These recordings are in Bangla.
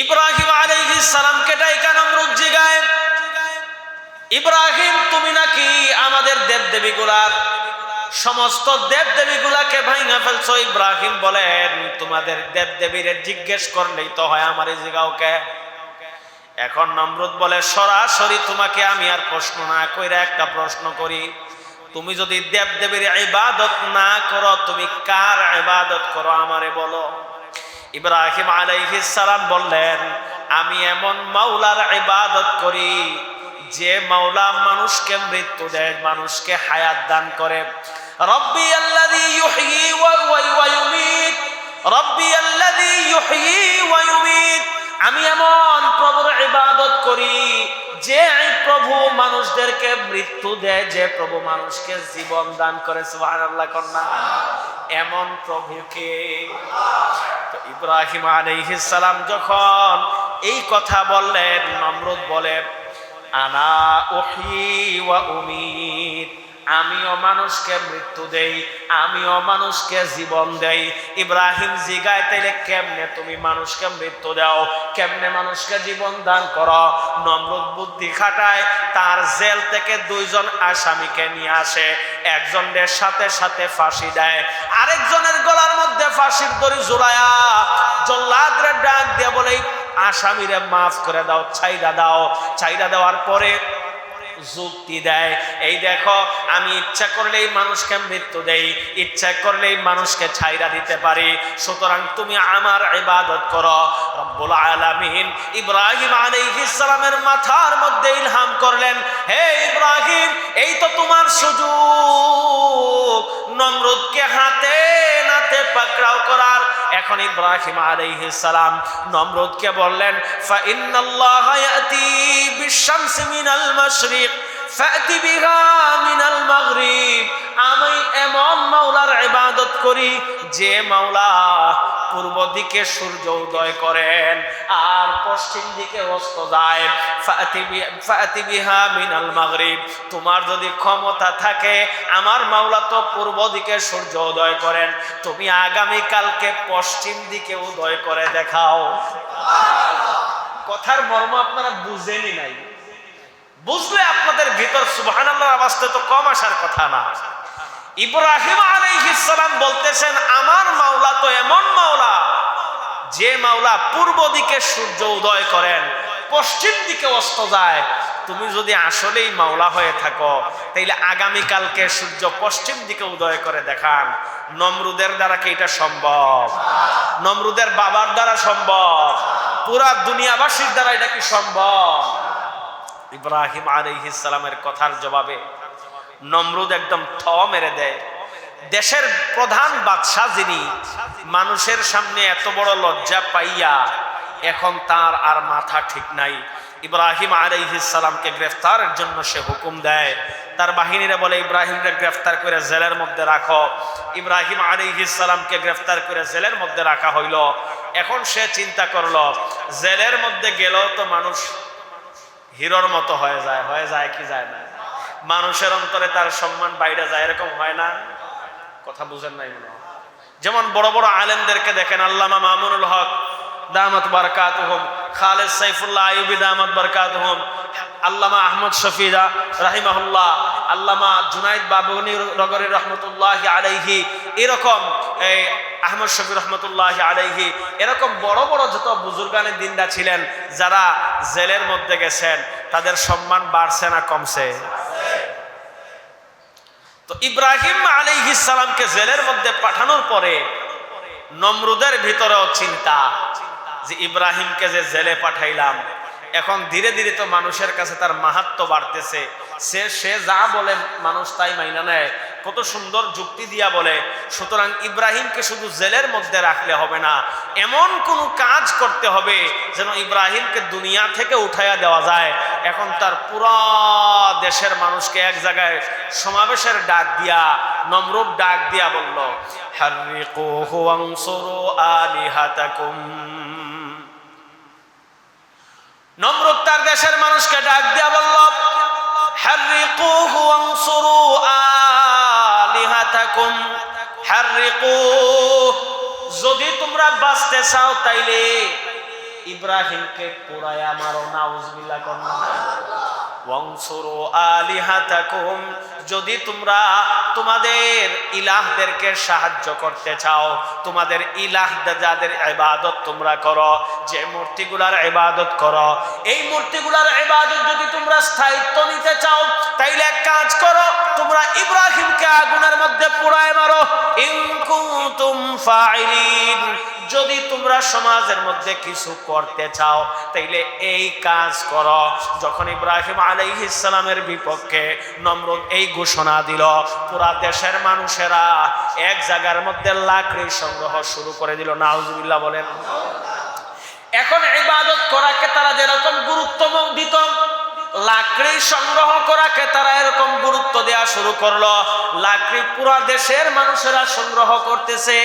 ইব্রাহিম আলাইহিস সালামকে ডাইকা নমরুদ জিগায়, ইব্রাহিম তুমি নাকি আমাদের দেবদেবীগুলার সমস্ত দেবদেবীগুলাকে ভাঙা ফেলছো। ইব্রাহিম বলেন, তোমাদের দেবদেবীরে জিজ্ঞেস করলেই তো হয়, আমারে জিগাওকে। এখন নমরুদ বলে, সরাসরি তোমাকে আমি আর প্রশ্ন না কইরা একটা প্রশ্ন করি, তুমি যদি দেবদেবীর ইবাদত না করো, তুমি কার ইবাদত করো আমারে বলো। ইব্রাহিম আলাইহিস সালাম বললেন, আমি এমন মাওলার ইবাদত করি যে মাওলা মানুষকে মৃত্যু দেয়, মানুষকে হায়াত দান করে। রব্বি আল্লাযী ইউহয়ী ওয়া ইউমীত, রব্বি আল্লাযী ইউহয়ী ওয়া ইউমীত। আমি এমন প্রভুর ইবাদত করি যে প্রভু মানুষদেরকে মৃত্যু দেয়, যে প্রভু মানুষকে জীবন দান করে। সুবহানাল্লাহ কন্যা, এমন প্রভুকে। তো ইব্রাহিম আলাইহিস সালাম যখন এই কথা বললেন, নমরুদ বলে, আনা উহয়ী ওয়া উমীত, আমিও মানুষকে মৃত্যু দেই, আমিও মানুষকে জীবন দেই। ইব্রাহিম জিগায়, তাইলে কেমনে তুমি মানুষকে মৃত্যু দাও, কেমনে মানুষকে জীবন দান করো? নমরুদ বুদ্ধি খাটায়, তার জেল থেকে দুইজন আসামিকে নিয়ে আসে, একজনের সাথে সাথে ফাঁসি দেয়, আরেকজনের গলার মধ্যে ফাঁসির দড়ি ঝুলায়া জল্লাদরে ডাক দিয়ে বলে, আসামিরে মাফ করে দাও, ছাইরা দাও। ছাইরা দেওয়ার পরে যুক্তি দেয়, এই দেখো আমি ইচ্ছা করলেই মানুষকে মৃত্যু দেই, ইচ্ছা করলেই মানুষকে ছাইরা দিতে পারি, সুতরাং তুমি আমার ইবাদত করো। রব্বুল আলামিন ইব্রাহিম আলাইহিস সালামের মাথার মধ্যে ইলহাম করলেন, হে ইব্রাহিম, এই তো তোমার সুযোগ নমরুদকে হাতে নাতে পাকড়াও করার। এখন ইব্রাহিম আলাইহিস সালাম নমরুদকে বললেন, ফা ইন্নাল্লাহা ইয়াতি বিশ-শামসি মিনাল মাশরিক ফাতি বিহা মিনাল মাগরিব। আমি এমন মাওলার ইবাদত করি যে মাওলা পূর্ব দিকে সূর্য উদয় করেন আর পশ্চিম দিকে অস্ত যায়। ফাতি বিহা মিনাল মাগরিব, তোমার যদি ক্ষমতা থাকে, আমার মাওলা তো পূর্ব দিকে সূর্য উদয় করেন, তুমি আগামী কালকে পশ্চিম দিকে উদয় করে দেখাও। কথার মর্ম আপনারা বুঝেনি নাই, বুঝলে আপনাদের ভিতর সুবহানাল্লাহর আওয়াজটা তো কম আসার কথা না। ইব্রাহিম আলাইহিস সালাম বলতেছেন, আমার মাওলা তো এমন মাওলা যে মাওলা পূর্ব দিকে সূর্য উদয় করেন, পশ্চিম দিকে অস্ত যায়। তুমি যদি আসলেই মাওলা হয়ে থাকো, তাইলে আগামী কালকে সূর্য পশ্চিম দিকে উদয় করে দেখান। নমরুদের দ্বারা কি এটা সম্ভব? নমরুদের বাবার দ্বারা সম্ভব? পুরা দুনিয়াবাসীর দ্বারা এটা কি সম্ভব? ইব্রাহিম আলাইহিস সালামের কথার জবাবে নমরুদ একদম ঠ মেরে দেয়। দেশের প্রধান বাদশাহ যিনি, মানুষের সামনে এত বড় লজ্জা পাইয়া এখন তার আর মাথা ঠিক নাই। ইব্রাহিম আলাইহিস সালামকে গ্রেফতারের জন্য সে হুকুম দেয়, তার বাহিনীরা বলে, ইব্রাহিমকে গ্রেফতার করে জেলের মধ্যে রাখো। ইব্রাহিম আলাইহিস সালামকে গ্রেফতার করে জেলের মধ্যে রাখা হইল। এখন সে চিন্তা করলো, জেলের মধ্যে গেলেও তো মানুষ হিরোর মতো হয়ে যায় কি যায় না? মানুষের অন্তরে তার সম্মান বাইরে যায়, এরকম হয় না? কথা বুঝেন নাই মনে হয়? যেমন বড় বড় আলেমদেরকে দেখেন, আল্লামা মামুনুল হক দামাত বারাকাতুহুম, খালেদ সাইফুল্লাহ আইয়ুবী দামাত বারাকাতুহুম, আল্লামা আহমদ শফি রাহিমাহুল্লাহ, আল্লামা জুনাইদ বাবুনি নগরী রহমতুল্লাহি আলাইহি, এরকম এই আহমদ শফি রহমতুল্লাহি আলাইহি, এরকম বড় বড় যত বুজুর্গানে দিনরা ছিলেন যারা জেলের মধ্যে গেছেন, তাদের সম্মান বাড়ছে না কমছে? তো ইব্রাহিম আলাইহিস সালামকে জেলের মধ্যে পাঠানোর পরে নমরুদের ভিতরেও চিন্তা যে ইব্রাহিমকে যে জেলে পাঠাইলাম, এখন ধীরে ধীরে তো মানুষের কাছে তার মাহাত্ম্য বাড়তেছে, সে যা বলে মানুষ তাই মাইনা নেয়, কত সুন্দর যুক্তি দিয়া বলে। সুতরাং ইব্রাহিমকে শুধু জেলের মধ্যে রাখলে হবে না, এমন কোন কাজ করতে হবে যেন ইব্রাহিমকে দুনিয়া থেকে উঠাইয়া দেওয়া যায়। এখন তার পুরা দেশের মানুষকে এক জায়গায় সমাবেশের ডাক দিয়া নমরুদ ডাক দিয়া বলল, হাররিকুহু ওয়ানসুরু আলিহাতাকুম। নমরুদ তার দেশের মানুষকে ডাক দিয়া বলল, হাররিকুহু ওয়ানসুরু আলিহাতাকুম, হাররিকুহু, যদি তোমরা বাঁচতে চাও তাইলে ইব্রাহিমকে পোড়ায়া মারো, নাউজুবিল্লাহ করনা। ওয়ানসুরু আলিহাতাকুম, যদি তোমরা তোমাদের ইলাহদেরকে সাহায্য করতে চাও, তোমাদের ইলাহ যাদের ইবাদত তোমরা করো, যে মূর্তিগুলার ইবাদত করো, এই মূর্তিগুলার ইবাদত যদি তোমরা স্থায়িত্ব নিতে চাও, তাইলে এক কাজ করো, তোমরা ইব্রাহিমকে আগুনের মধ্যে পোড়ায় মারো। ইন কুনতুম ফাইলিন, যদি তোমরা সমাজের মধ্যে কিছু করতে চাও তাইলে এই কাজ করো। যখন ইব্রাহিম আলাইহিস সালামের বিপক্ষে নমরুদ এই ঘোষণা দিল, পুরা দেশের মানুষেরা এক জায়গার মধ্যে লাকড়ি সংগ্রহ শুরু করে দিল। নাউজুবিল্লাহ বলেন। এখন ইবাদত করাকে তারা যেরকম গুরুত্ব দিত, লাকড়ি সংগ্রহ করাকে তারা এরকম গুরুত্ব দেওয়া শুরু করলো। লাকড়ি পুরা দেশের মানুষেরা সংগ্রহ করতেছে।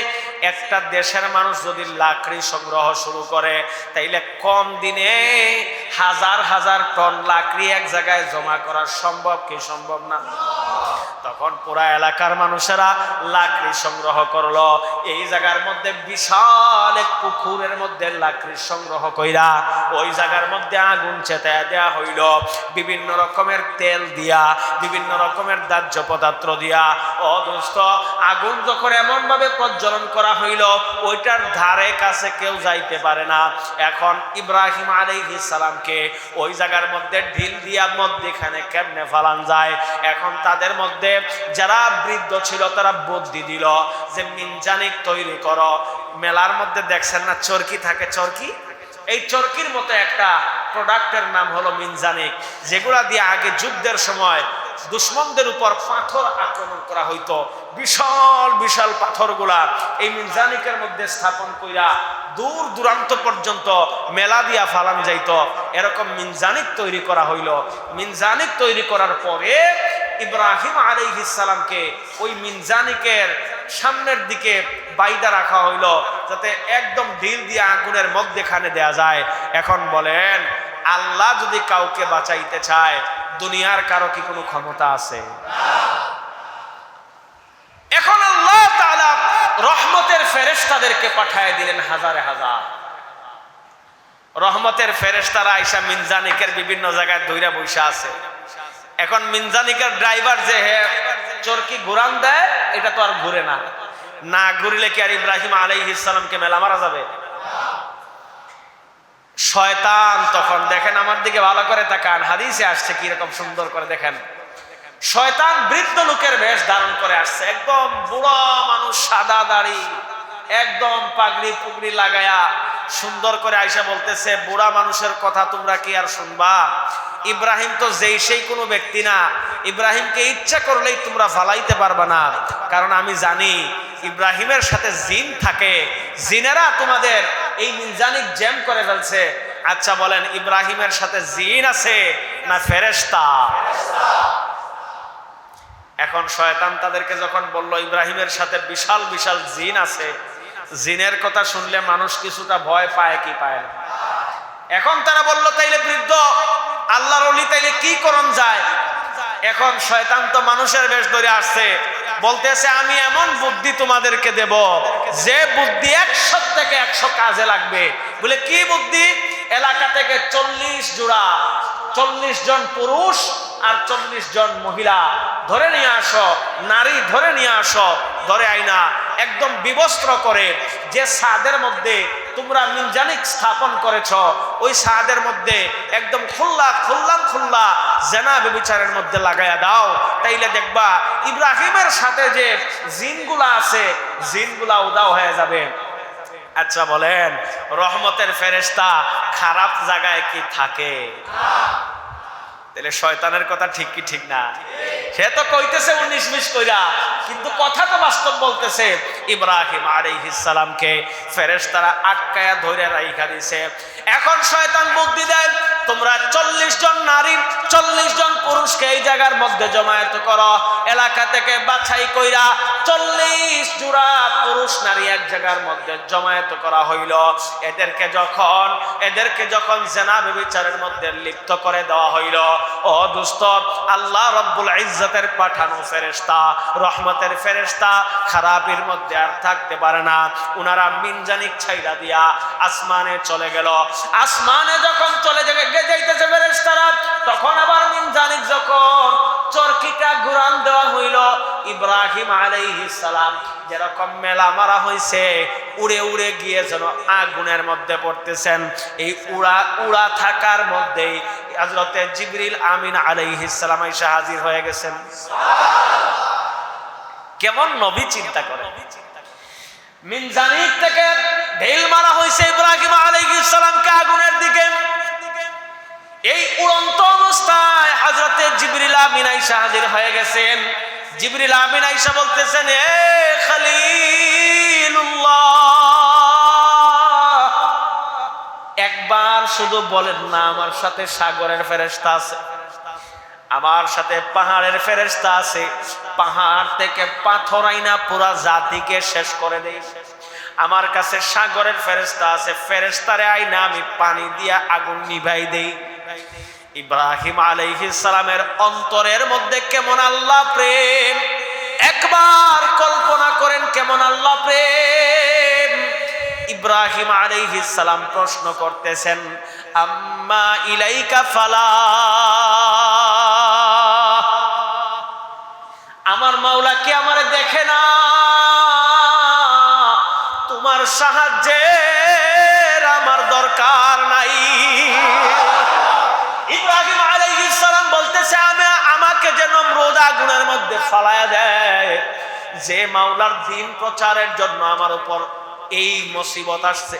একটা দেশের মানুষ যদি লাকড়ি সংগ্রহ শুরু করে তাইলে কম দিনে হাজার হাজার টন লাকড়ি এক জায়গায় জমা করা সম্ভব কি সম্ভব না? তখন পুরা এলাকার মানুষেরা লাকড়ি সংগ্রহ করলো। এই জায়গার মধ্যে বিশাল এক পুকুরের মধ্যে লাকড়ি সংগ্রহ কইরা ওই জায়গার মধ্যে আগুন চেতায়া দেয়া হইল, বিভিন্ন রকমের তেল দিয়া, বিভিন্ন রকমের দাহ্য পদার্থ দিয়া। ও দোস্ত, আগুন যখন এমন ভাবে প্রজ্বলন করা হইল, ওইটার ধারে কাছে কেউ যাইতে পারে না। এখন ইব্রাহিম আলাইহিস সালামকে ওই জায়গার মধ্যে ঢিল দিয়া মধ্যখানে কেমনে ফালান যায়? এখন তাদের মধ্যে যারা বৃদ্ধ ছিল তারা বুদ্ধি দিল যে মিনজানিক তৈরি করো। মেলার মধ্যে দেখছেন না চরকি থাকে, চরকি, এই চরকির মতো একটা প্রোডাক্টের নাম হলো মিনজানিক, যেগুলা দিয়ে আগে যুদ্ধের সময় দুশ্মনদের উপর পাথর আক্রমণ করা হইতো। বিশাল বিশাল পাথরগুলা এই মিনজানিকের মধ্যে স্থাপন কইরা দূর দূরান্ত পর্যন্ত মেলা দিয়া ফালান যাইতো। এরকম মিনজানিক তৈরি করা হইল। মিনজানিক তৈরি করার পরে ইব্রাহিম আলাইহিস সালামকে ওই মিনজানিকের সামনের দিকে বাইদা রাখা হইল, যাতে একদম ঢিল দিয়ে আগুনের মধ্যখানে দেয়া যায়। এখন বলেন, আল্লাহ যদি কাউকে বাঁচাইতে চায়, দুনিয়ার কারো কি কোনো ক্ষমতা আছে? এখন আল্লাহ তাআলা রহমতের ফেরেশতাদেরকে পাঠিয়ে দিলেন হাজারে হাজার। রহমতের ফেরেশতারা আইসা মিনজানিকের বিভিন্ন জায়গায় ধইরা বইসা আছে। এখন মিনজানিকের ড্রাইভার যে চরকি ঘুরান দেয়, এটা তো আর ঘুরে না। না ঘুরলে কি আর ইব্রাহিম আলাইহিস সালামকে মেলা মারা যাবে? শয়তান তখন, দেখেন আমার দিকে ভালো করে তাকান, হাদিসে আসছে কি রকম সুন্দর করে দেখেন। শয়তান বৃদ্ধ লোকের বেশ ধারণ করে আসছে, একদম বুড়ো মানুষ, সাদা দাড়ি, একদম পাগড়ি পুগড়ি লাগায়া সুন্দর করে আইসা বলতেছে, বুড়া মানুষের কথা তোমরা কি আর শুনবা? ইব্রাহিম তো যেই সেই কোনো ব্যক্তি না, ইব্রাহিমকে ইচ্ছা করলেই তোমরা ফালাইতে পারবা না, কারণ আমি জানি ইব্রাহিমের সাথে জিন থাকে, জিনেরা তোমাদের এই মিনজানিক জ্যাম করে ফেলছে। আচ্ছা বলেন, ইব্রাহিমের সাথে জিন আছে না ফেরেশতা? এখন শয়তান তাদেরকে যখন বলল ইব্রাহিমের সাথে বিশাল বিশাল জিন আছে, জিনের কথা শুনলে মানুষ কিছুটা ভয় পায় কি পায় না? এখন তারা বলল, তাইলে বৃদ্ধ আল্লাহর ওলি, তাইলে কি করণ যায়? এখন শয়তান তো মানুষের বেশ ধরে আসছে, বলতেছে আমি এমন বুদ্ধি তোমাদেরকে দেব যে বুদ্ধি 100 থেকে 100 কাজে লাগবে। বলে কি বুদ্ধি? এলাকা থেকে 40 জোড়া, 40 জন পুরুষ আর 40 জন মহিলা ধরে নিয়ে আসো, নারী ধরে নিয়ে আসো, ধরে আইনা একদম বিবস্ত্র করে যে ছাদের মধ্যে তোমরা মিনজানিক স্থাপন করেছ, ওই ছাদের মধ্যে একদম খুল্লা জেনা ব্যভিচারের মধ্যে লাগাইয়া দাও। তাইলে দেখবা ইব্রাহিমের সাথে যে জিনগুলা আছে, জিনগুলা উদাও হয়ে যাবে। আচ্ছা বলেন, রহমতের ফেরেশতা খারাপ জায়গায় কি থাকে? তাহলে শয়তানের কথা ঠিক কি ঠিক না? সে তো কইতেছে 19-20 কইরা, কিন্তু কথা তো বাস্তব বলতেছে। ইব্রাহিম আলাইহিস সালামকে ফেরেশতারা আটকায়া ধরে রাইখা দিছে। এখন শয়তান বুদ্ধি দেয়, তোমরা 40 জন নারী 40 জন পুরুষকে এই জায়গার মধ্যে জমায়েত করো। এলাকা থেকে বাছাই কইরা 40 জোড়া পুরুষ নারী এক জায়গার মধ্যে জমায়েত করা হইল। এদেরকে যখন জেনা ব্যভিচারের মধ্যে লিপ্ত করে দেওয়া হইল, ও দোস্ত, আল্লাহ রব্বুল ইজ্জতের পাঠানো ফেরেশতা, রহমতের রহমতের ফেরেশতা খারাপের মধ্যে আর থাকতে পারে না, উনারা মিনজানিক ছাইড়া দিয়া আসমানে চলে গেল। আসমানে যখন চলে যাইতেছে ফেরেশতারা, তখন আবার মিনজানিক যখন চরকিটা ঘুরান দেওয়া হইল, ইব্রাহিম আলাইহিস সালাম যেরকম মেলা মারা হয়েছে উড়ে উড়ে গিয়ে যেন আগুনের মধ্যে পড়তেছেন। এই উড়া থাকার মধ্যেই হযরতে জিবরিল আমিন আলাইহিস সালাম এসে হাজির হয়ে গেছেন। কেমন নবী চিন্তা করে, মিনজানিক থেকে ঢেল মারা হয়েছে ইব্রাহিম আলাইহিস সালামকে আগুনের দিকে। এই উড়ন্ত অবস্থায় হযরতে জিবরিল আমিন আয়েশা হাজির হয়ে গেছেন। জিবরিল আমিন আয়েশা বলতেছেন, এ খলিলুল্লাহ, একবার শুধু বলেন না আমার সাথে সাগরের ফেরেশতা আছে, আমার সাথে পাহাড়ের ফেরেশতা আছে, পাহাড় থেকে পাথর আইনা পুরা জাতিকে শেষ করে দেই। আমার কাছে সাগরের ফেরেশতা আছে, ফেরেশতারে আইনা আমি পানি দিয়া আগুন নিভাই দেই। ইব্রাহিম আলাইহিস সালামের অন্তরের মধ্যে কেমন আল্লাহ প্রেম, একবার কল্পনা করেন কেমন আল্লাহ প্রেম। ইব্রাহিম আলাইহিস সালাম প্রশ্ন করতেছেন, আম্মা ইলাইকা ফালা, আমার মাওলা কি আমারে দেখে না? তোমার সাহায্যের আমার দরকার নাই। ইব্রাহিম আলাইহিস সালাম বলতেছে, আমাকে যে নমরুদ আগুনের মধ্যে ফালায়া দেয়, যে মাওলার দ্বীন প্রচারের জন্য আমার উপর এই মুসিবত আসছে,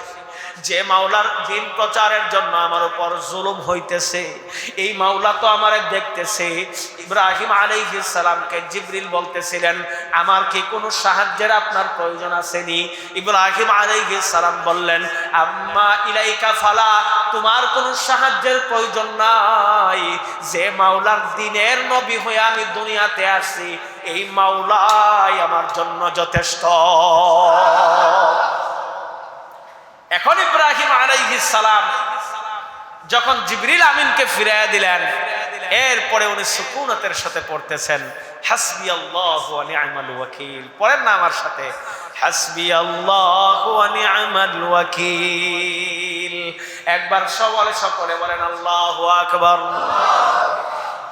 যে মাওলার দ্বীন প্রচারের জন্য আমার উপর জুলুম হইতেছে, এই মাওলা তো আমারে দেখতেছে। ইব্রাহিম আলাইহিস সালামকে জিবরিল বলতেছিলেন, আমার কি কোনো সাহায্যের আপনার প্রয়োজন আসেনি? ইব্রাহিম আলাইহিস সালাম বললেন, আম্মা ইলাইকা ফালা, তোমার কোনো সাহায্যের প্রয়োজন নাই। যে মাওলার দ্বীনের নবী হয়ে আমি দুনিয়াতে আসছি, এই মাওলাই আমার জন্য যথেষ্ট। এখন ইব্রাহিম আলাইহিস সালাম যখন জিবরিল আমিনকে ফিরাইয়া দিলেন, এরপরে উনি সুকুনতের সাথে পড়তেছেন, হাসবিয়াল্লাহু ওয়া নি'মাল ওয়াকিল। পড়েন না আমার সাথে, হাসবিয়াল্লাহু ওয়া নি'মাল ওয়াকিল। একবার সকলে বলেন আল্লাহু আকবার।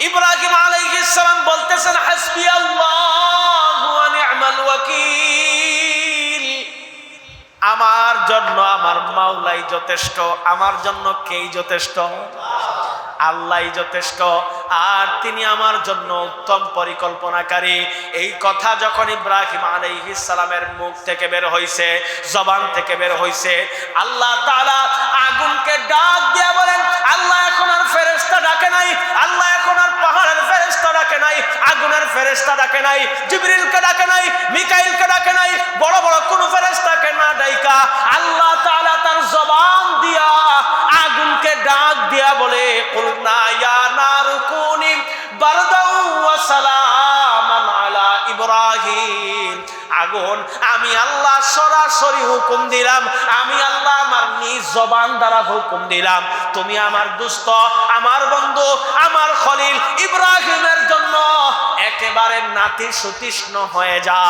ইব্রাহিম আলাইহিস সালাম বলতেছেন, হাসবিয়াল্লাহু ওয়া নি'মাল ওয়াকিল, আমার জন্য আমার মাওলাই যথেষ্ট। আমার জন্য কেই যথেষ্ট? আল্লাহই যথেষ্ট, আর তিনি আমার জন্য উত্তম পরিকল্পনাকারী। এই কথা যখন ইব্রাহিম আলাইহিস সালামের মুখ থেকে বের হইছে, জবান থেকে বের হইছে, আল্লাহ তাআলা আগুনকে ডাক দিয়ে বলেন, আল্লাহ এখন আর ফেরেশতা ডাকে নাই, আল্লাহ এখন আর পাহাড়ের ফেরেশতা ডাকে নাই, আগুনের ফেরেশতা ডাকে নাই, জিবরিলকে ডাকে নাই, মিকাইলকে ডাকে নাই, বড় বড় কোন ফেরেশতাকে না ডাইকা আল্লাহ তাআলা তার জবান দিয়া আগুনকে ডাক দিয়া বলে, কুলনা ইয়া নারু কুনি বারদাও ওয়া সালামান আলা ইব্রাহিম। আগুন, আমি আল্লাহ সরাসরি হুকুম দিলাম, আমি আল্লাহ আমার নিজ জবান দ্বারা হুকুম দিলাম, তুমি আমার দোস্ত, আমার বন্ধু, আমার খলিল ইব্রাহিমের জন্য একেবারে নাতিশীতোষ্ণ হয়ে যা।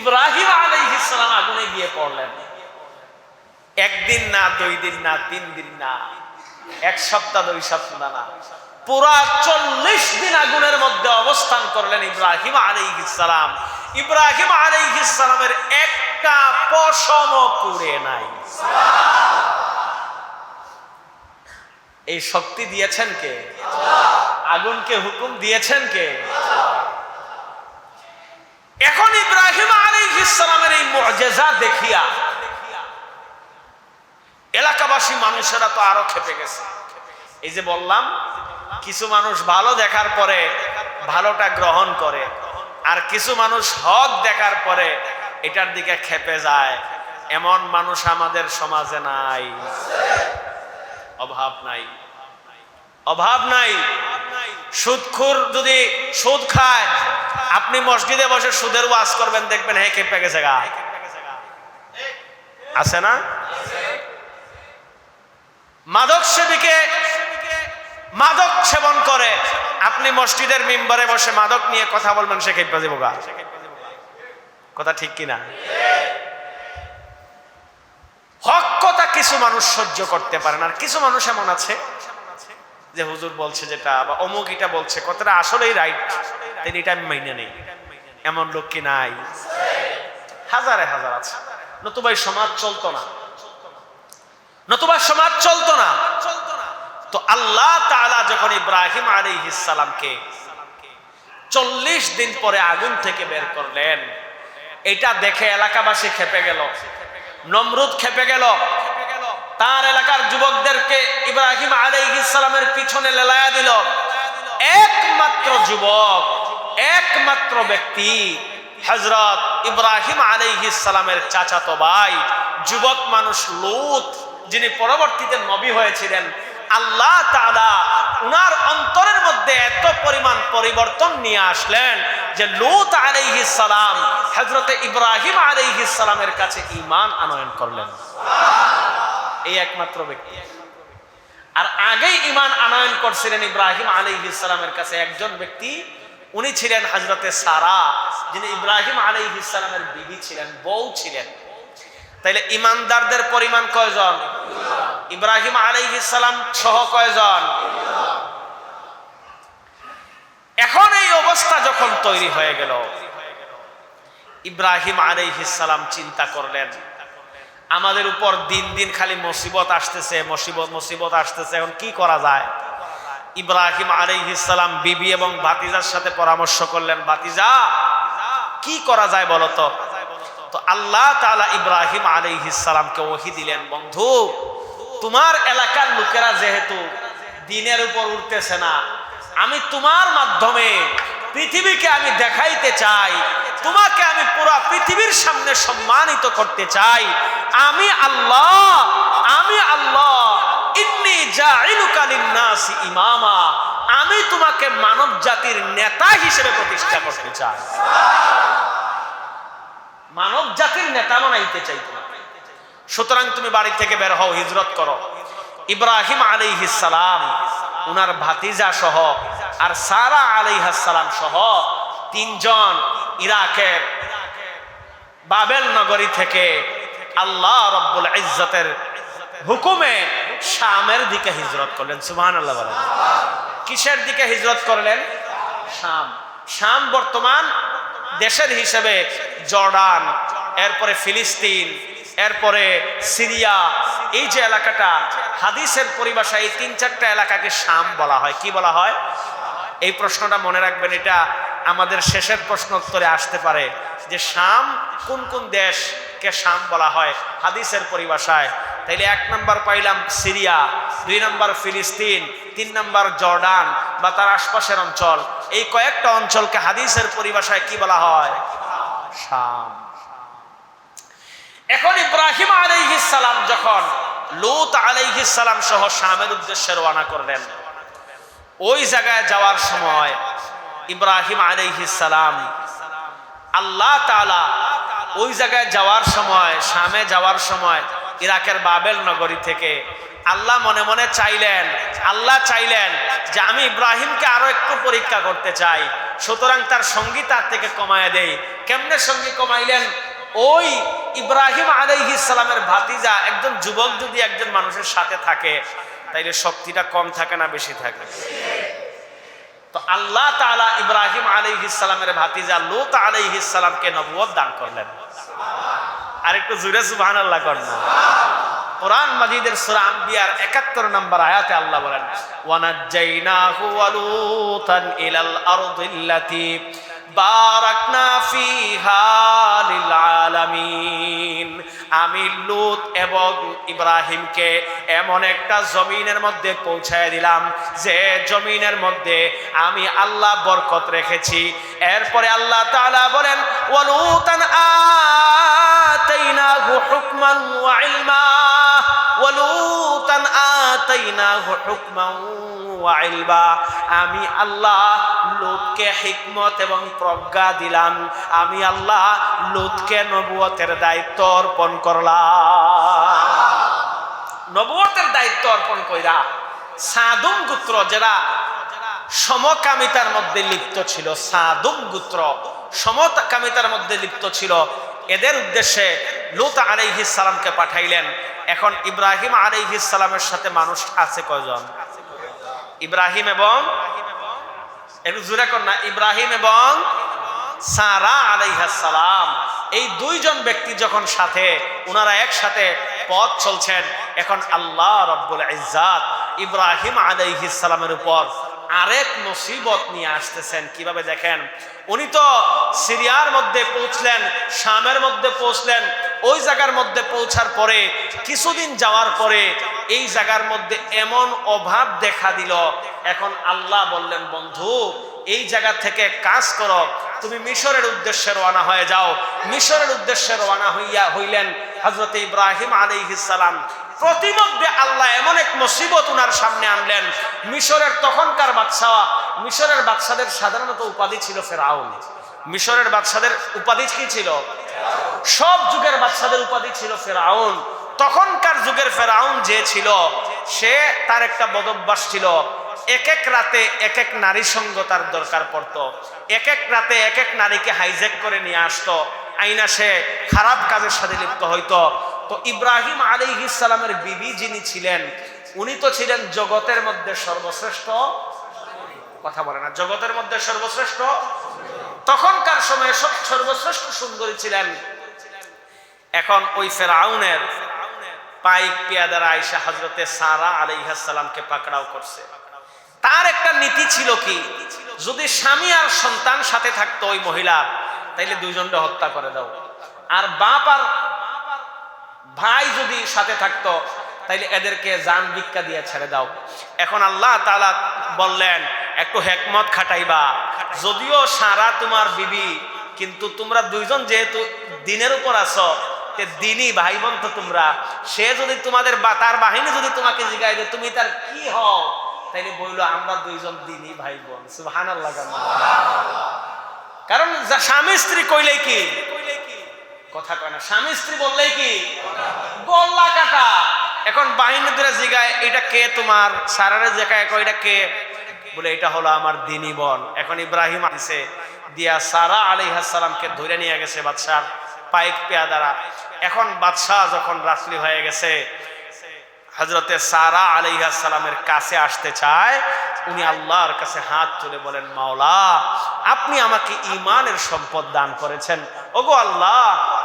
ইব্রাহিম আলাইহিস সালাম আগুনে গিয়ে পড়লেন। একদিন না, 2 দিন না, 3 দিন না, 1 সপ্তাহ 2 সপ্তাহ না, পুরা 40 দিন আগুনের মধ্যে অবস্থান করলেন ইব্রাহিম আলাইহিস সালাম। ইব্রাহিম আলাইহিস সালামের একটা পশম পুড়ে নাই। এই শক্তি দিয়েছেন কে? আগুনকে হুকুম দিয়েছেন কে? এখন ইব্রাহিম আলাইহিস সালামের এই মুআজিজা দেখিয়া এলাকাবাসী মানুষেরা তো আরো খেপে গেছে। এই যে বললাম, কিছু মানুষ ভালো দেখার পরে ভালোটা গ্রহণ করে, আর কিছু মানুষ হক দেখার পরে এটার দিকে খেপে যায়। এমন মানুষ আমাদের সমাজে নাই, অভাব নাই, অভাব নাই। সুদখোর যদি সুদ খায়, আপনি মসজিদে বসে সুদের ওয়াজ করবেন, দেখবেন হ্যাঁ খেপে গেছে গা, আছে না? মাদক সেবীকে মাদক সেবন করে, আপনি মসজিদের মিম্বরে বসে মাদক নিয়ে কথা বলবেন, সে খেপা যাবো গা। কথা ঠিক কিনা? হক কথা কিছু মানুষ সহ্য করতে পারে না, আর কিছু মানুষ এমন আছে যে হুজুর বলছে যেটা বা অমুক এটা বলছে কথাটা আসলেই রাইট, তাই এটা আমি মাইনে নেই। এমন লোক কি নাই? হাজারে হাজার আছে। নতুবা এই সমাজ চলতো না, নতুবা সমাজ চলতো না। তো আল্লাহ তাআলা যখন ইব্রাহিম আলাইহিস সালামকে 40 দিন পরে আগুন থেকে বের করলেন, এটা দেখে এলাকাবাসী খেপে গেল, নমরুদ খেপে গেল। তার এলাকার যুবকদেরকে ইব্রাহিম আলাইহিস সালামের পিছনে লেলায়া দিল। একমাত্র যুবক, একমাত্র ব্যক্তি হযরত ইব্রাহিম আলাইহিস সালামের চাচাতো ভাই, যুবক মানুষ লূত, যিনি পরবর্তীতে নবী হয়েছিলেন। আল্লাহ তাআলা উনার অন্তরের মধ্যে এত পরিমাণ পরিবর্তন নিয়ে আসলেন যে লূত আলাইহিস সালাম হযরত ইব্রাহিম আলাইহিস সালামের কাছে ঈমান আনয়ন করলেন। এই একমাত্র ব্যক্তি। আর আগেই ঈমান আনয়ন করছিলেন ইব্রাহিম আলাইহিস সালামের কাছে একজন ব্যক্তি, উনি ছিলেন হযরতে সারা, যিনি ইব্রাহিম আলাইহিস সালামের বিবি ছিলেন, বউ ছিলেন। তাইলে ঈমানদারদের পরিমাণ কয়জন? ইব্রাহিম আলাইহিস সালাম সহ কয়জন? এখন এই অবস্থা যখন তৈরি হয়ে গেল, ইব্রাহিম আলাইহিস সালাম চিন্তা করলেন আমাদের উপর দিন দিন খালি মুসিবত আসতেছে, মুসিবত আসতেছে, এখন কি করা যায়? ইব্রাহিম আলাইহিস সালাম বিবি এবং ভাতিজার সাথে পরামর্শ করলেন, ভাতিজা কি করা যায় বলো তো? তো আল্লাহ তাআলা ইব্রাহিম আলাইহিস সালামকে ওহী দিলেন, বন্ধু তোমার এলাকার লোকেরা যেহেতু দিনের উপর উঠতেছে না, আমি তোমার মাধ্যমে পৃথিবীকে আমি দেখাইতে চাই, তোমাকে আমি পুরো পৃথিবীর সামনে সম্মানিত করতে চাই। আমি আল্লাহ ইন্নী জাইলুকা লিন-নাসি ইমামা, আমি তোমাকে মানব জাতির নেতা হিসেবে প্রতিষ্ঠা করতে চাই, মানব জাতির নেতা বানাইতে চাই তোমাকে। সুতরাং তুমি বাড়ি থেকে বের হও, হিজরত করো। ইব্রাহিম আলাইহিস সালাম উনার ভাতিজা সহ আর সারা আলাইহিস সালাম সহ তিনজন ইরাকের বাবেল নগরী থেকে আল্লাহ রাব্বুল ইজ্জতের হুকুমে শামের দিকে হিজরত করলেন। সুবহানাল্লাহ বলেন। কিসের দিকে হিজরত করলেন? শাম। শাম বর্তমান দেশের হিসেবে জর্ডান, এরপরে ফিলিস্তিন, এরপরে সিরিয়া, এই যে এলাকাটা হাদিসের পরিভাষায় এই 3-4টা এলাকাকে শাম বলা হয়। কি বলা হয়? এই প্রশ্নটা মনে রাখবেন, এটা আমাদের শেষের প্রশ্ন উত্তরে আসতে পারে যে শাম কোন কোন দেশকে শাম বলা হয় হাদিসের পরিভাষায়। তাইলে 1 নাম্বার পাইলাম সিরিয়া, 2 নাম্বার ফিলিস্তিন, 3 নাম্বার জর্ডান বা তার আশপাশের অঞ্চল। এই কয়েকটা অঞ্চলকে হাদিসের পরিভাষায় কি বলা হয়? শাম। এখন ইব্রাহিম আলাইহিস সালাম যখন লূত আলাইহিস সালাম সহ শামের উদ্দেশ্যে রওনা করলেন, ওই জায়গায় যাওয়ার সময় ইব্রাহিম আলাইহিস সালাম আল্লাহ তাআলা ওই জায়গায় যাওয়ার সময়, শামে যাওয়ার সময় ইরাকের বাবেল নগরী থেকে আল্লাহ মনে মনে চাইলেন, আল্লাহ চাইলেন যে আমি ইব্রাহিমকে আরো একটু পরীক্ষা করতে চাই, সুতরাং তার সঙ্গী তার থেকে কমায় দেই। কেমনে সঙ্গী কমাইলেন? ওই ইব্রাহিম আলাইহিস সালামের ভাতিজা একজন যুবক যদি একজন মানুষের সাথে থাকে তাইলে শক্তিটা কম থাকে না বেশি থাকে? তো আল্লাহ তাআলা ইব্রাহিম আলাইহিস সালামের ভাতিজা লূত আলাইহিস সালামকে নবুয়ত দান করলেন। আর একটু জোরে সুবহানাল্লাহ করেন না। কোরআন মাজিদের সূরা আম্বিয়ার ৭১ নম্বর আয়াতে আল্লাহ বলেন, ওয়ানাজ্জাইনাহু ওয়া লূতান ইলাল আরদিল্লাতী বারাকনা ফিহা লিল আলামিন। আমি লূত এবং ইব্রাহিমকে এমন একটা জমিনের মধ্যে পৌঁছায় দিলাম যে জমিনের মধ্যে আমি আল্লাহ বরকত রেখেছি। এরপরে আল্লাহ তাআলা বলেন, ওয়া লূতান আতাইনাহু হুকমান ওয়া ইলমা, ওয়া লূতান আতাইনাহু হুকমান ওয়া ইলমা। আমি আল্লাহ লূতকে হিকমত এবং প্রজ্ঞা দিলাম। আমি আল্লাহ লূতকে নবুয়তের দায়িত্ব অর্পণ করলাম। নবুয়তের দায়িত্ব অর্পণ কইরা সাদুম গোত্র যারা সমকামিতার মধ্যে লিপ্ত ছিল, সাদুম গোত্র সমকামিতার মধ্যে লিপ্ত ছিল, এদের উদ্দেশ্যে লূত আলাইহিস সালামকে পাঠাইলেন। এখন ইব্রাহিম আলাইহিস সালামের সাথে মানুষ আছে কয়জন? ইব্রাহিম এবং একটু জোরে কর না, ইব্রাহিম এবং সারা আলাইহিস সালাম, এই দুইজন ব্যক্তি যখন সাথে, ওনারা একসাথে পথ চলছেন। এখন আল্লাহ রব্বুল ইজ্জাত ইব্রাহিম আলাইহিস সালামের উপর আরেক মুসিবত নিয়ে আসতেছেন। কিভাবে দেখেন, উনি তো সিরিয়ার মধ্যে পৌঁছলেন, শামের মধ্যে পৌঁছলেন। ওই জায়গার মধ্যে পৌঁছার পরে কিছুদিন যাওয়ার পরে এই জায়গার মধ্যে এমন অভাব দেখা দিল। এখন আল্লাহ বললেন, বন্ধু এই জায়গা থেকে কাজ করো, তুমি মিশরের উদ্দেশ্যে রওনা হয়ে যাও। মিশরের উদ্দেশ্যে রওনা হইলেন হযরত ইব্রাহিম আলাইহিস সালাম। প্রতিমধ্যে আল্লাহ এমন এক মুসিবত উনার সামনে আনলেন। মিশরের তখনকার বাদশা, মিশরের বাদশাদের সাধারণত উপাধি ছিল ফেরাউন। মিশরের বাদশাদের উপাধি কি ছিল? সব যুগের বাদশাদের উপাধি ছিল ফেরাউন। তখনকার যুগের ফেরাউন যে ছিল, সে তার একটা বদভ্যাস ছিল, এক এক রাতে এক এক নারী সঙ্গ তার দরকার পড়তো। এক এক রাতে এক এক নারীকে হাইজ্যাক করে নিয়ে আসতো, আইনা সে খারাপ কাজের সাথে লিপ্ত হইতো। তো ইব্রাহিম আলাইহিস সালামের বিবি যিনি ছিলেন, উনি তো ছিলেন জগতের মধ্যে সর্বশ্রেষ্ঠ, কথা বলে না, জগতের মধ্যে সর্বশ্রেষ্ঠ, তখনকার সময়ে সর্বশ্রেষ্ঠ সুন্দরী ছিলেন। এখন ওই ফেরাউনের পাইক পেয়াদারা আয়েশা হযরতে সারা আলাইহিস সালামকে পাকড়াও করছে। তার একটা নীতি ছিল কি, যদি স্বামী আর সন্তান সাথে থাকতো ওই মহিলা, তাইলে দুইজনকে হত্যা করে দাও। আর বাপ আর ভাই যদি সাথে থাকতো, তাইলে এদেরকে জান ভিক্ষা দিয়ে ছেড়ে দাও। এখন আল্লাহ তাআলা বললেন, একটু হিকমত খাটাইবা, যদিও সারা তোমার বিবি, কিন্তু তোমরা দুইজন যেহেতু দিনের উপর আছো, দিনই ভাই বোন তো তোমরা। সে যদি তোমাদের তার বাহিনী যদি তোমাকে জিজ্ঞাসা যে তুমি তার কি হও, তাইলে বললো আমরা দুইজন দিনই ভাই বোন। সুবহানাল্লাহ। কারণ স্বামী স্ত্রী কইলেই কি কথা কয় না, স্বামী স্ত্রী বললেই কি গল্লা কাটা। এখন বাহিনী ধরে জিগায় এটা কে তোমার, সারারে জেকায় কয় এটা কে, বলে এটা হলো আমার দিনী বোন। এখন ইব্রাহিম আসে দিয়া সারা আলাইহিস সালামকে ধরে নিয়ে গেছে বাদশার পাইক পেয়াদারা। এখন বাদশাহ যখন রাত্রি হয়ে গেছে, হযরতে সারা আলাইহিস সালামের কাছে আসতে চায়, উনি আল্লাহর কাছে হাত তুলে বলেন, মাওলা আপনি আমাকে ঈমানের সম্পদ দান করেছেন, ওগো আল্লাহ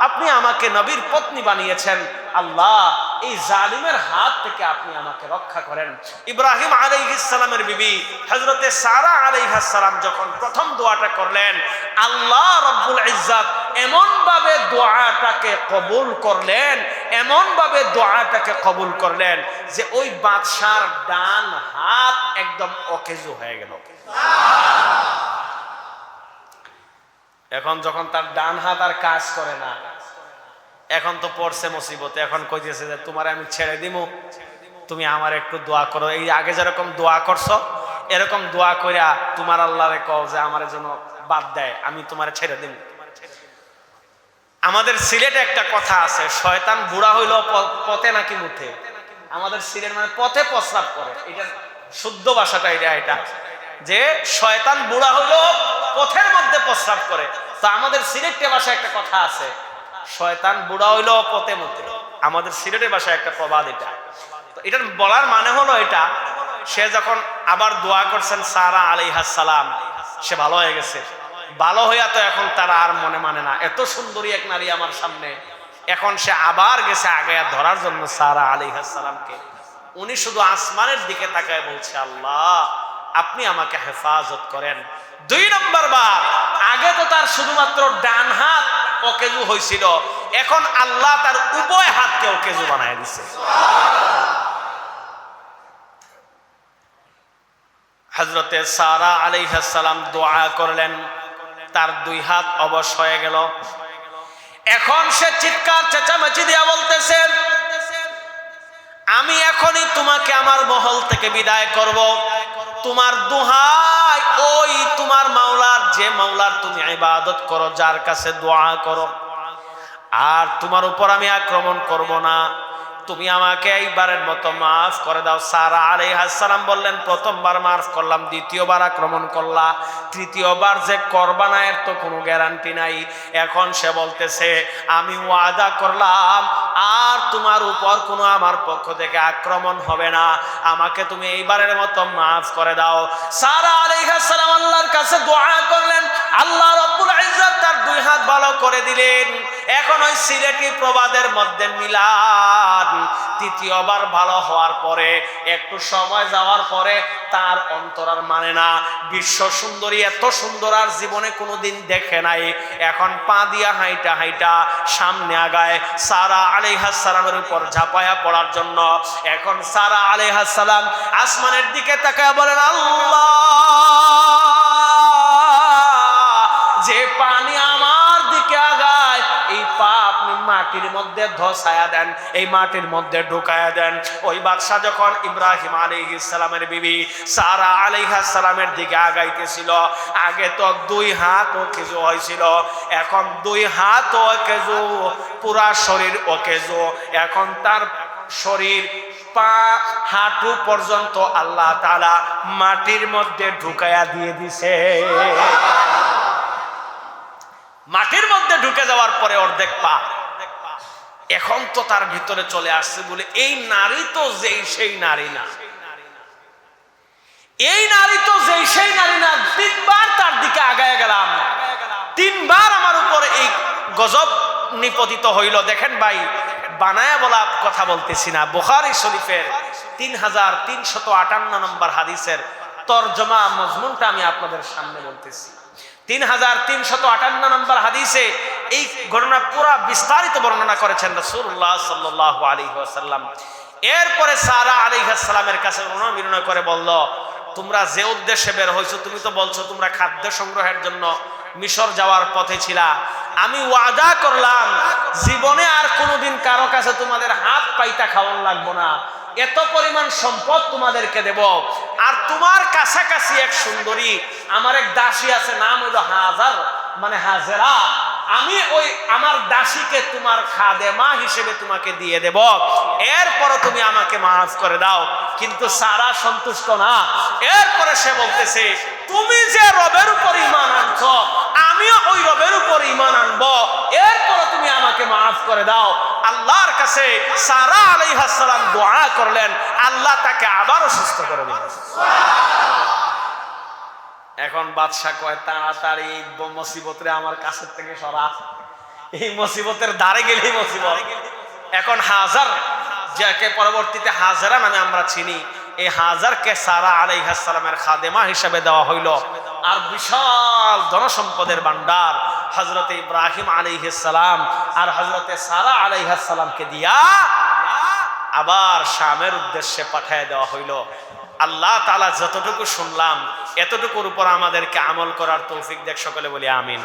আপনি আমাকে নবীর পত্নী বানিয়েছেন, আল্লাহ এই জালিমের হাত থেকে আপনি আমাকে রক্ষা করেন। ইব্রাহিম আলাইহিস সালামের বিবি হযরতে সারা আলাইহিস সালাম যখন প্রথম দোয়াটা করলেন, আল্লাহ রব্বুল ইজ্জাত এমন ভাবে দোয়াটাকে কবুল করলেন, এমন ভাবে দোয়াটাকে কবুল করলেন যে ওই বাদশার ডান হাত একদম অকেজো হয়ে গেল। এখন যখন তার ডান হাত আর কাজ করে না, এখন তো পড়ছে মুসিবতে। এখন কইতেছে যে তোমারে আমি ছেড়ে দিব, তুমি আমার একটু দোয়া করো। এই আগে যেরকম দোয়া করছো, এরকম দোয়া কইরা তোমার আল্লাহরে কও যে আমার জন্য বাদ দেয়, আমি তোমারে ছেড়ে দিব। আমাদের সিলেটে একটা কথা আছে, শয়তান বুড়া হইলো পথে নাকি মুঠে। আমাদের সিলেট মানে পথে প্রস্রাব করে, এটা শুদ্ধ ভাষাটা এটা যে শয়তান বুড়া হইলো পথের মধ্যে প্রস্রাব করে। তো আমাদের সিলেটের ভাষায় একটা কথা আছে, শয়তান বুড়া হইলো পথে মুঠে। আমাদের সিলেটের ভাষায় একটা প্রবাদ এটা। তো এটার বলার মানে হলো এটা, সে যখন আবার দোয়া করছেন সারা আলাইহিস সালাম, সে ভালো হয়ে গেছে। ভালো হইয়া তো এখন তারা আর মনে মানে না, এত সুন্দরী এক নারী আমার সামনে। এখন সে আবার গেছে আগায়া ধরার জন্য সারা আলাইহিস সালামকে। উনি শুধু আসমানের দিকে তাকায় বলছে, আল্লাহ আপনি আমাকে হেফাজত করেন। 2 নম্বর বার, আগে তো তার শুধুমাত্র ডান হাত অকেজু হয়েছিল, এখন আল্লাহ তার উভয় হাতকে অকেজু বানায় দিছে। হযরতে সারা আলাইহিস সালাম দোয়া করলেন, তার 2 হাত অবশ হয়ে গেল। এখন সে চিৎকার চেঁচামেচি দিয়া বলতেছে, আমি এখনই তোমাকে আমার মহল থেকে বিদায় করব। তোমার দোহাই, ওই তোমার মাওলার, যে মাওলার তুমি ইবাদত করো, যার কাছে দোয়া করো, আর তোমার উপর আমি আক্রমণ করব না। তুমি আমাকে এইবারের মতো মাফ করে দাও। সারা আলাইহিস সালাম বললেন, প্রথমবার মাফ করলাম, দ্বিতীয়বার আক্রমণ করলা, তৃতীয়বার যে করবা না এর তো কোনো গ্যারান্টি নাই। এখন সে বলতেছে, আমি ওয়াদা করলাম আর তোমার উপর কোনো আমার পক্ষ থেকে আক্রমণ হবে না, আমাকে তুমি এইবারের মতো মাফ করে দাও। সারা আলাইহিস সালাম আল্লাহর কাছে দোয়া করলেন, আল্লাহ রাব্বুল ইজ্জত তার দুই হাত ভালো করে দিলেন। এখন ওই সিলেটি প্রবাদের মধ্যে মিলাদ তৃতীয়বার ভালো হওয়ার পরে একটু সময় যাওয়ার পরে তার অন্তর আর মানে না, বিশ্ব সুন্দরী এত সুন্দর আর জীবনে কোনোদিন দেখে নাই। এখন পা দিয়া হাইটা হাইটা সামনে আগায় সারা আলাইহিস সালামের উপর ঝাঁপায়া পড়ার জন্য। এখন সারা আলাইহিস সালাম আসমানের দিকে তাকায় বলেন, আল্লাহ, যে পানি আমার দিকে আগায় এই পা আপনি মাটির মধ্যে ধসায়া দেন, এই মাটির মধ্যে ঢুকায়া দেন। ওই বাদশা যখন ইব্রাহিম আলাইহিস সালামের বিবি সারা আলাইহিস সালামের দিকে আগাইতেছিল, আগে তো 2 হাত ও কেজো হয়েছিল, এখন 2 হাত ও কেজো, পুরা শরীর ও কেজো। এখন তার শরীর পা হাঁটু পর্যন্ত আল্লাহ তাআলা মাটির মধ্যে ঢুকায়া দিয়ে দিছে। মাটির মধ্যে ঢুকে যাওয়ার পরে অর্ধেক পা। এখন তো তার ভিতরে চলে আসছে বলে এই নারী তো যেই সেই নারী না, এই নারী তো যেই সেই নারী না। 3 বার তার দিকে আগায় গেলাম, 3 বার আমার উপরে এই গজব নিপতিত হইল। দেখেন ভাই, বানায়া বলা কথা বলতেছি না, বুখারী শরীফের 3358 নম্বর হাদিসের তরজমা মজমুনটা আমি আপনাদের সামনে বলতেছি। 3358 নম্বর হাদিসে এই ঘটনা পুরা বিস্তারিত বর্ণনা করেছেন রাসূলুল্লাহ সাল্লাল্লাহু আলাইহি ওয়াসাল্লাম। এরপরে সারা আলাইহিস সালামের কাছে অনুনয় করে বলল, তোমরা যে উদ্দেশ্যে বের হইছো, তুমি তো বলছো তোমরা খাদ্য সংগ্রহের জন্য মিশর যাওয়ার পথে ছিলা, আমি ওয়াদা করলাম জীবনে আর কোনোদিন কারো কাছে তোমাদের হাত পাইতা খাওয়ান লাগবো না, এত পরিমাণ সম্পদ তোমাদেরকে দেব। আর তোমার কাছাকাছি এক সুন্দরী আমার এক দাসী আছে, নাম হইল হাজার, মানে হাজেরা, আমি ওই আমার দাসীকে তোমার খাদেমা হিসেবে তোমাকে দিয়ে দেব, এরপরে তুমি আমাকে মাফ করে দাও। কিন্তু সারা সন্তুষ্ট না। এরপরে সে বলতেছে, তুমি যে রবের উপর ঈমান আনছো আমিও ওই রবের উপর ঈমান আনবো, এরপরে তুমি আমাকে মাফ করে দাও। আল্লাহর কাছে সারা আলাইহিস সালাম দোয়া করলেন, আল্লাহ তাকে আবারও সুস্থ করে দিলেন। এখন বাদশা কয়, তাড়াতাড়ি মুসিবতরে আমার কাছের থেকে সরা, এই মুসিবতের দ্বারে গেলেই মুসিবত। এখন হাজার, যাকে পরবর্তীতে হাজারা নামে আমরা চিনি, এই হাজারকে সারা আলাইহিস সালামের খাদেমা হিসেবে দেওয়া হইল। আর বিশাল ধনসম্পদের ভান্ডার হযরতে ইব্রাহিম আলাইহিস সালাম আর হযরতে সারা আলাইহিস সালামকে দিয়া আবার শামের উদ্দেশ্যে পাঠিয়ে দেওয়া হইল। আল্লাহ তাআলা যতটুকু শুনলাম এতটুকুর উপর আমাদেরকে আমল করার তৌফিক দেখ, সকলে বলি আমিন।